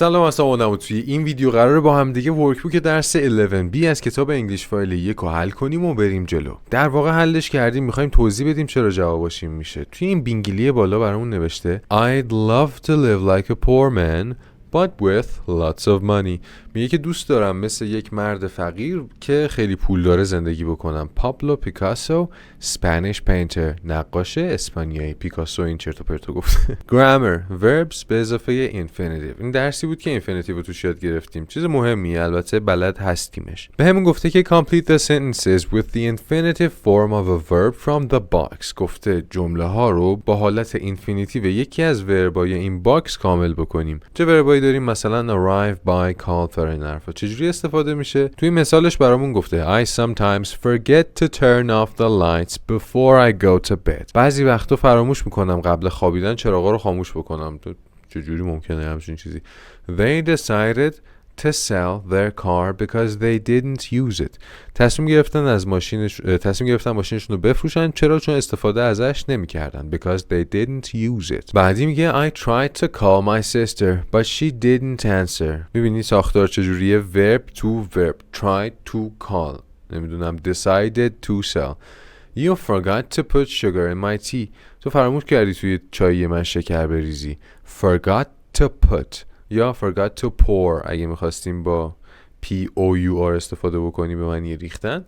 سلام، سامان. توی این ویدیو قراره با هم دیگه ورکبوک درس 11B از کتاب انگلیش فایل 1 رو حل کنیم و بریم جلو. در واقع حلش کردیم، میخوایم توضیح بدیم چرا جواباشیم میشه. توی این بینگلی بالا برامون نوشته I'd love to live like a poor man but with lots of money. میگه که دوست دارم مثل یک مرد فقیر که خیلی پول داره زندگی بکنم. پابلو پیکاسو، اسپانیش پینتر، نقاش اسپانیایی. پیکاسو این چرت و پرتو گفت. گرامر، verbs به اضافه اینفینیتیو. این درسی بود که اینفینیتیو رو توش یاد گرفتیم. چیز مهمیه، البته بلد هستیمش. بهمون گفته که complete the sentences with the infinitive form of a verb from the box. گفته جمله ها رو با حالت اینفینیتیو یکی از وربای این باکس کامل بکنیم. چه وربایی داریم؟ مثلا arrive, buy, call. این حرفا چجوری استفاده میشه؟ توی مثالش برامون گفته I sometimes forget to turn off the lights before I go to bed. بعضی وقتا فراموش میکنم قبل خوابیدن چراغا رو خاموش بکنم. چجوری ممکنه همچین چیزی؟ They decided to sell their car because they didn't use it. تصمیم گرفتن ماشینشون رو بفروشن. چرا؟ چون استفاده ازش نمی‌کردن. Because they didn't use it. بعدی میگه I tried to call my sister but she didn't answer. می‌بینی ساختار چجوریه؟ verb to verb. tried to call. نمیدونم decided to sell. You forgot to put sugar in my tea. تو فراموش کردی توی چای من شکر بریزی. Forgot to put یا forgot to pour اگه میخواستیم با P-O-U-R استفاده بکنیم به معنی ریختن.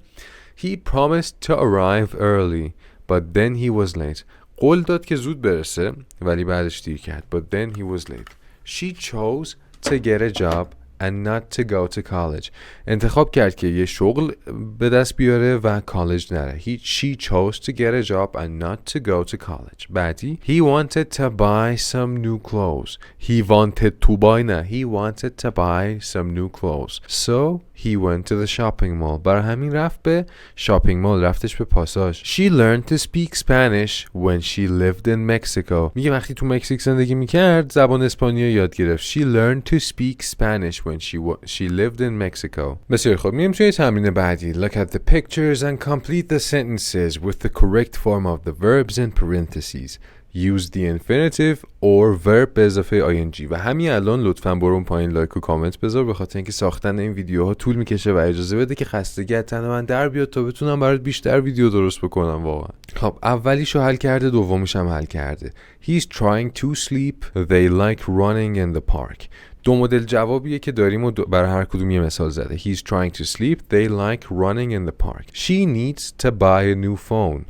He promised to arrive early but then he was late. قول داد که زود برسه ولی بعدش دیر کرد. But then he was late. She chose to get a job and not to go to college. انتخاب کرد که یه شغل به دست بیاره و کالج نره. She chose to get a job and not to go to college. بعدی He wanted to buy some new clothes. He wanted to buy نه. He wanted to buy some new clothes. So he went to the shopping mall. برای همین رفت به shopping mall. رفتش به پاساژ. She learned to speak Spanish when she lived in Mexico. میگه وقتی تو مکزیک زندگی میکرد زبان اسپانیایی یاد گرفت. She learned to speak Spanish when she lived in Mexico. بسیار خوب، میریم توی تمرین بعدی. Look at the pictures and complete the sentences with the correct form of the verbs in parentheses. Use the infinitive or verb به اضافه ing. و همین الان لطفاً برون پایین لایک و کامنت بذار، به خاطر اینکه ساختن این ویدیوها طول میکشه و اجازه بده که خستگی از تن من در بیاد تا بتونم برات بیشتر ویدیو درست بکنم. واقعا خب، اولیشو حل کرده، دومیش هم حل کرده. He's trying to sleep. They like running in the park. دو مدل جوابیه که داریم و برای هر کدوم یه مثال زده. He's trying to sleep. They like running in the park. She needs to buy a new phone.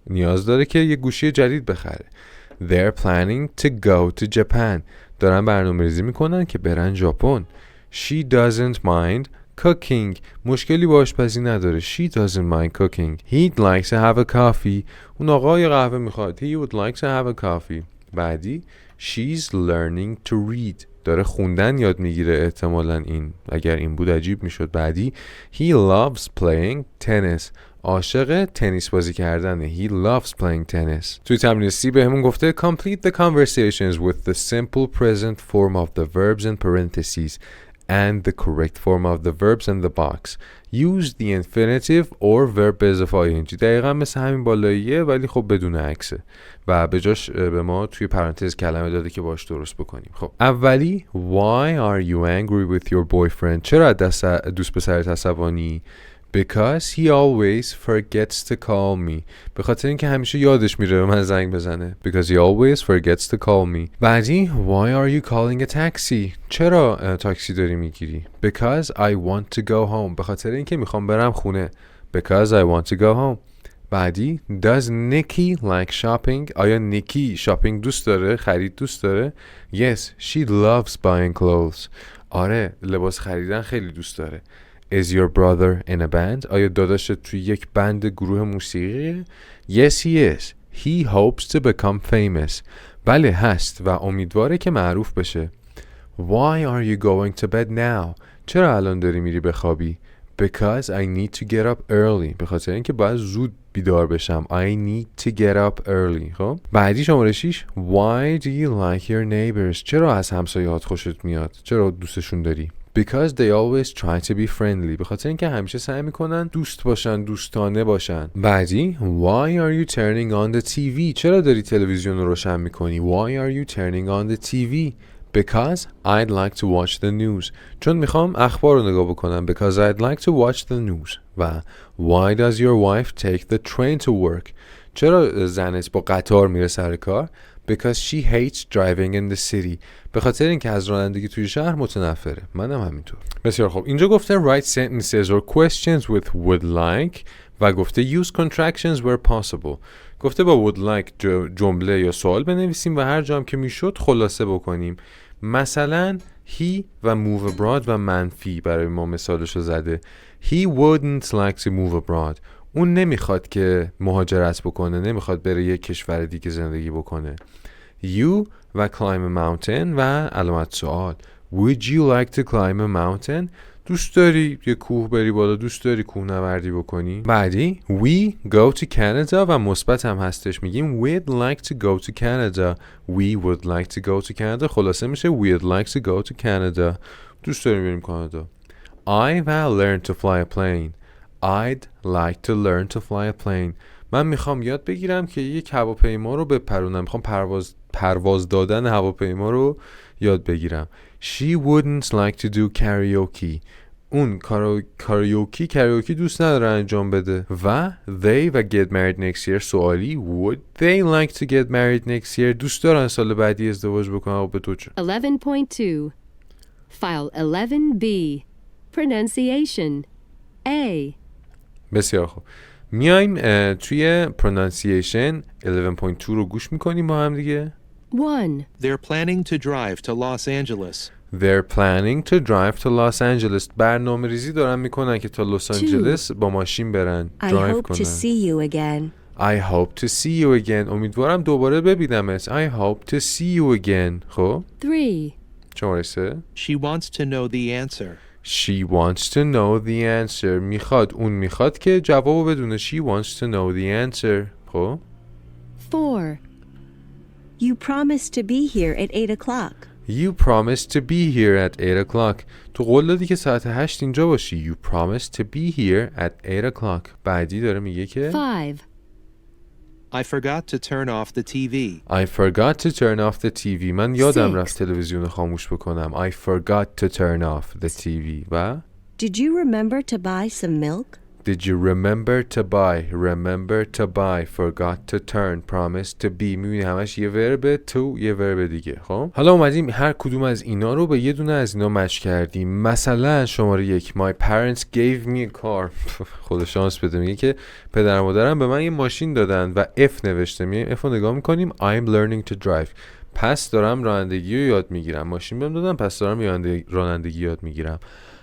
نیاز داره که یه گوشی جدید بخره. They're planning to go to Japan. دارن برنامه‌ریزی میکنن که برن ژاپن. She doesn't mind cooking. مشکلی با آشپزی نداره. She doesn't mind cooking. He'd like to have a coffee. اون آقا یه قهوه میخواد. He would like to have a coffee. بعدی She's learning to read. داره خوندن یاد میگیره. احتمالاً این اگر این بود عجیب میشد. بعدی He loves playing tennis. عاشق تنیس بازی کردنه. He loves playing tennis. توی تمرین C بهمون گفته complete the conversations with the simple present form of the verbs in parentheses and the correct form of the verbs in the box. Use the infinitive or verb به اضافه ing. دقیقا مثل همین بالاییه ولی خب بدون عکسه و به جاش به ما توی پرانتز کلمه داده که باش درست بکنیم. خب اولی Why are you angry with your boyfriend؟ چرا دوست پسرت عصبانی؟ Because he always forgets to call me. به خاطر اینکه همیشه یادش میره به من زنگ بزنه. Because he always forgets to call me. بعدی Why are you calling a taxi؟ چرا تاکسی داری میگیری؟ Because I want to go home. به خاطر اینکه میخوام برم خونه. Because I want to go home. بعدی Does Nikki like shopping؟ آیا نیکی شاپینگ دوست داره؟ خرید دوست داره؟ Yes, she loves buying clothes. آره، لباس خریدن خیلی دوست داره. Is your brother in a band؟ آیا داداشت توی یک بند گروه موسیقیه؟ Yes, he is. He hopes to become famous. بله هست و امیدواره که معروف بشه. Why are you going to bed now؟ چرا الان داری میری بخوابی؟ Because I need to get up early. به خاطر اینکه باید زود بیدار بشم. I need to get up early. خب بعدی شماره 6 Why do you like your neighbors؟ چرا از همسایه‌هات خوشت میاد؟ چرا دوستشون داری؟ Because they always try to be friendly. به خاطر اینکه همیشه سعی میکنن دوست باشن، دوستانه باشن. بعدی Why are you turning on the TV؟ چرا داری تلویزیون رو روشن میکنی؟ Why are you turning on the TV؟ Because I'd like to watch the news. چون میخوام اخبار رو نگاه بکنم. Because I'd like to watch the news. و Why does your wife take the train to work? چرا زنت با قطار میره سر کار؟ Because she hates driving in the city. به خاطر اینکه از رانندگی توی شهر متنفره. منم همینطور. بسیار خوب. اینجا گفته write sentences or questions with would like و گفته use contractions where possible. گفته با would like جمله یا سوال بنویسیم و هر جا هم که میشد خلاصه بکنیم. مثلا he و move abroad و منفی برای ما مثالشو زده. He wouldn't like to move abroad. اون نمیخواد که مهاجرت بکنه، نمیخواد بره یک کشور دیگه زندگی بکنه. You و climb a mountain و علامت سوال. Would you like to climb a mountain? دوست داری یه کوه بری بالا؟ دوست داری کوه نوردی بکنی؟ بعدی We go to Canada و مثبت هم هستش، میگیم We'd like to go to Canada. We would like to go to Canada. خلاصه میشه We'd like to go to Canada. دوست داریم بریم کانادا. I will learn to fly a plane. I'd like to learn to fly a plane. من میخوام یاد بگیرم که یک هواپیما رو بپرونم. میخوام پرواز دادن هواپیما رو یاد بگیرم. She wouldn't like to do karaoke. اون کاریوکی دوست نداره انجام بده. و they و get married next year سوالی. Would they like to get married next year? دوست دارن سال بعدی ازدواج بکنن؟ به تو چه؟ 11.2 File 11B Pronunciation A. بسیار خوب. میایم توی pronunciation 11.2 رو گوش میکنیم با هم دیگه. 1. They're planning to drive to Los Angeles. They're planning to drive to Los Angeles. برنامه ریزی دارن میکنن که تا لس آنجلس با ماشین برن. I درایو hope کنن. to see you again. I hope to see you again. امیدوارم دوباره ببینمت. I hope to see you again. خب 3. شماره 3. She wants to know the answer. She wants to know the answer. اون میخواد که جوابو بدونه. She wants to know the answer. خب 4. You promised to be here at 8 o'clock. You promised to be here at 8 o'clock. تو قول دادی که ساعت 8 اینجا باشی. You promised to be here at 8 o'clock. بعدی داره میگه که 5. I forgot to turn off the TV. I forgot to turn off the TV. من یادم 6. رفت تلویزیون خاموش بکنم. I forgot to turn off the TV. و Did you remember to buy some milk? Did you remember to buy? Remember to buy. Forgot to turn. Promised to be. میبینی همش یه ورب تو یه ورب دیگه. خب حالا اومدیم هر کدوم از اینا رو به یه دونه از اینا مچ کردیم. مثلا شماره 1 My parents gave me a car. خدا شانس بده. میگه که پدر و مادرم به من یه ماشین دادن و F نوشته. میگه F رو نگاه میکنیم. I'm learning to drive. پس دارم رانندگی رو یاد میگیرم. ماشین بهم دادن پس دارم رانندگی یاد میگیرم.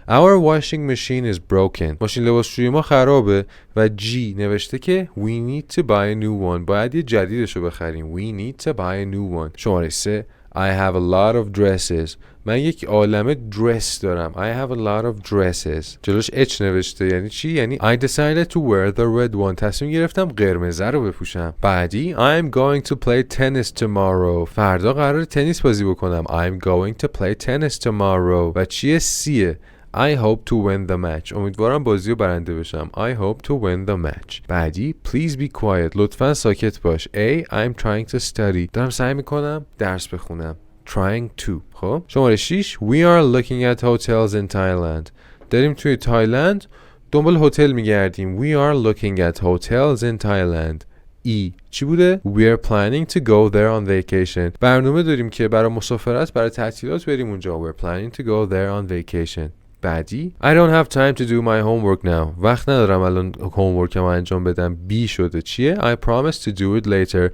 Our washing machine is broken. ماشین لباسشویی ما خرابه و G نوشته که We need to buy a new one. باید یه جدیدشو بخریم. We need to buy a new one. شماره 3 I have a lot of dresses. من یک عالمه dress دارم. I have a lot of dresses. جلوش H نوشته. یعنی چی؟ یعنی I decided to wear the red one. تصمیم گرفتم قرمزه رو بپوشم. بعدی I'm going to play tennis tomorrow. فردا قراره تنیس بازی بکنم. I'm going to play tennis tomorrow. و چیه؟ Cیه. I hope to win the match. امیدوارم بازی رو برنده بشم. I hope to win the match. بعدی Please be quiet. لطفاً ساکت باش. A. I'm trying to study. دارم سعی میکنم درس بخونم. Trying to. خب شماره 6 We are looking at hotels in Thailand. داریم توی تایلند دنبال هتل میگردیم. We are looking at hotels in Thailand. E. چی بوده؟ We are planning to go there on vacation. برنامه داریم که برای مسافرت برای تعطیلات بریم اونجا. We're planning to go there on vacation. بعدی I don't have time to do my homework now. وقت ندارم الان هومورکم انجام بدم. B شده. چیه؟ I promise to do it later.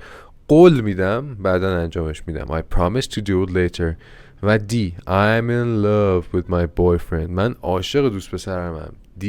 قول میدم بعدا انجامش میدم. I promise to do it later. و D I'm in love with my boyfriend. من عاشق دوست پسرمم. D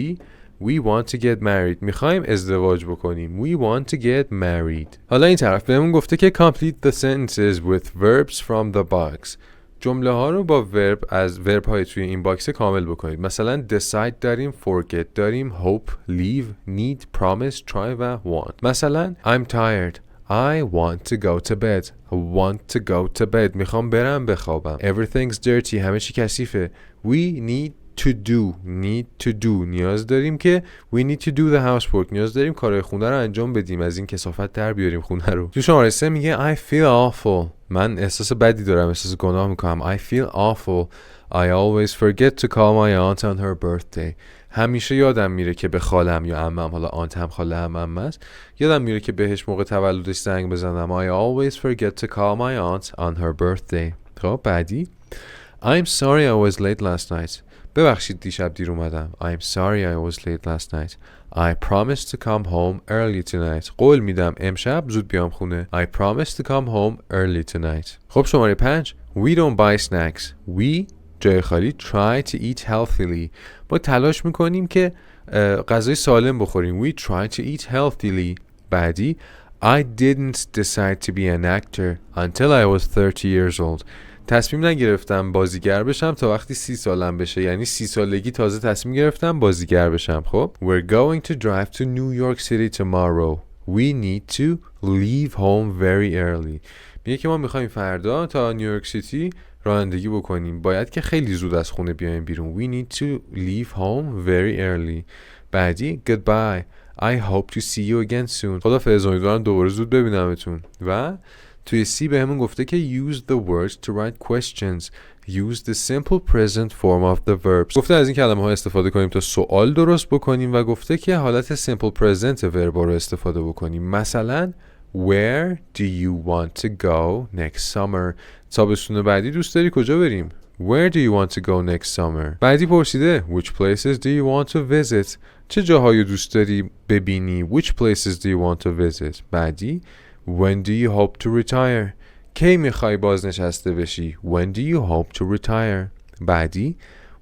We want to get married. میخوایم ازدواج بکنیم. We want to get married. حالا این طرف بهمون گفته که complete the sentences with verbs from the box. جمله ها رو با ورب از ورب های توی این باکس کامل بکنید. مثلا decide داریم، forget داریم، hope، leave، need، promise، try و want. مثلا I'm tired. I want to go to bed. I want to go to bed. میخوام برم بخوابم. Everything's dirty. همه چی کثیفه. We need to do نیاز داریم که we need to do the housework، نیاز داریم کارهای خونه رو انجام بدیم، از این کثافت در بیاریم خونه رو. تو شماره 3 میگه I feel awful، من احساس بدی دارم، احساس گناه میکنم. I feel awful I always forget to call my aunt on her birthday. همیشه یادم میره که به خالم یا عمم، حالا آنت هم خاله هم عمم است، یادم میره که بهش موقع تولدش زنگ بزنم. I always forget to call my aunt on her birthday. خب بعدی I'm sorry I was late last night. ببخشید دیشب دیر اومدم. I'm sorry I was late last night. I promised to come home early tonight. قول میدم امشب زود بیام خونه. I promised to come home early tonight. خب شماره 5 We don't buy snacks. We جای خالی try to eat healthily. ما تلاش میکنیم که غذای سالم بخوریم. We try to eat healthily. بعدی I didn't decide to be an actor until I was 30 years old. تصمیم نگرفتم بازیگر بشم تا وقتی 30 سالم بشه، یعنی 30 سالگی تازه تصمیم گرفتم بازیگر بشم. خب We're going to drive to New York City tomorrow. We need to leave home very early. میگه که ما میخوایم فردا تا نیویورک سیتی رانندگی بکنیم، باید که خیلی زود از خونه بیایم بیرون. We need to leave home very early. بعدی Goodbye. I hope to see you again soon. خدافظ، امیدوارم دوباره زود ببینمتون. و توی سی به همون گفته که use the words to write questions. Use the simple present form of the verbs. گفته از این کلمه ها استفاده کنیم تا سوال درست بکنیم و گفته که حالت simple present verb رو استفاده بکنیم. مثلا Where do you want to go next summer? تابستون بعدی دوست داری کجا بریم؟ Where do you want to go next summer? بعدی پرسیده Which places do you want to visit? چه جاهایی دوست داری ببینی؟ Which places do you want to visit? بعدی When do you hope to retire? کی میخوای بازنشسته بشی؟ When do you hope to retire? بعدی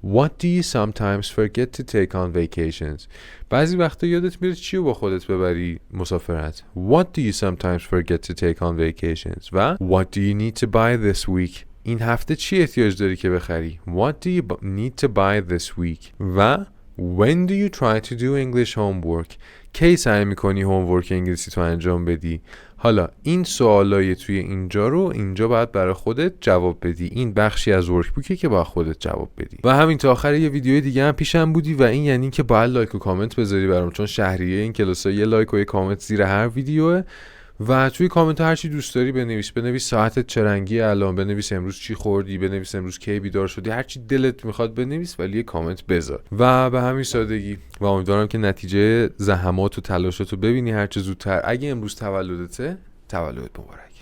What do you sometimes forget to take on vacations? بعضی وقتا یادت میره چی رو با خودت ببری مسافرت. What do you sometimes forget to take on vacations? و What do you need to buy this week? این هفته چی احتیاج داری که بخری؟ What do you need to buy this week? و When do you try to do English homework? کی سعی میکنی هومورک انگلیسی تو انجام بدی؟ حالا این سوالای توی اینجا رو اینجا باید برای خودت جواب بدی. این بخشی از ورک بوکه که باید خودت جواب بدی. و همین تا آخر یه ویدیوی دیگه هم پیشم بودی و این یعنی که باید لایک و کامنت بذاری برام، چون شهریه این کلاس‌ها یه لایک و یه کامنت زیر هر ویدیوه. و توی کامنت هر چی دوست داری بنویس ساعتت چه رنگی الان، بنویس امروز چی خوردی، بنویس امروز کی بیدار شدی، هر چی دلت میخواد بنویس ولی یه کامنت بذار. و به همین سادگی و امیدوارم که نتیجه زحمات و تلاشاتو ببینی هر چه زودتر. اگه امروز تولدته، تولدت مبارک.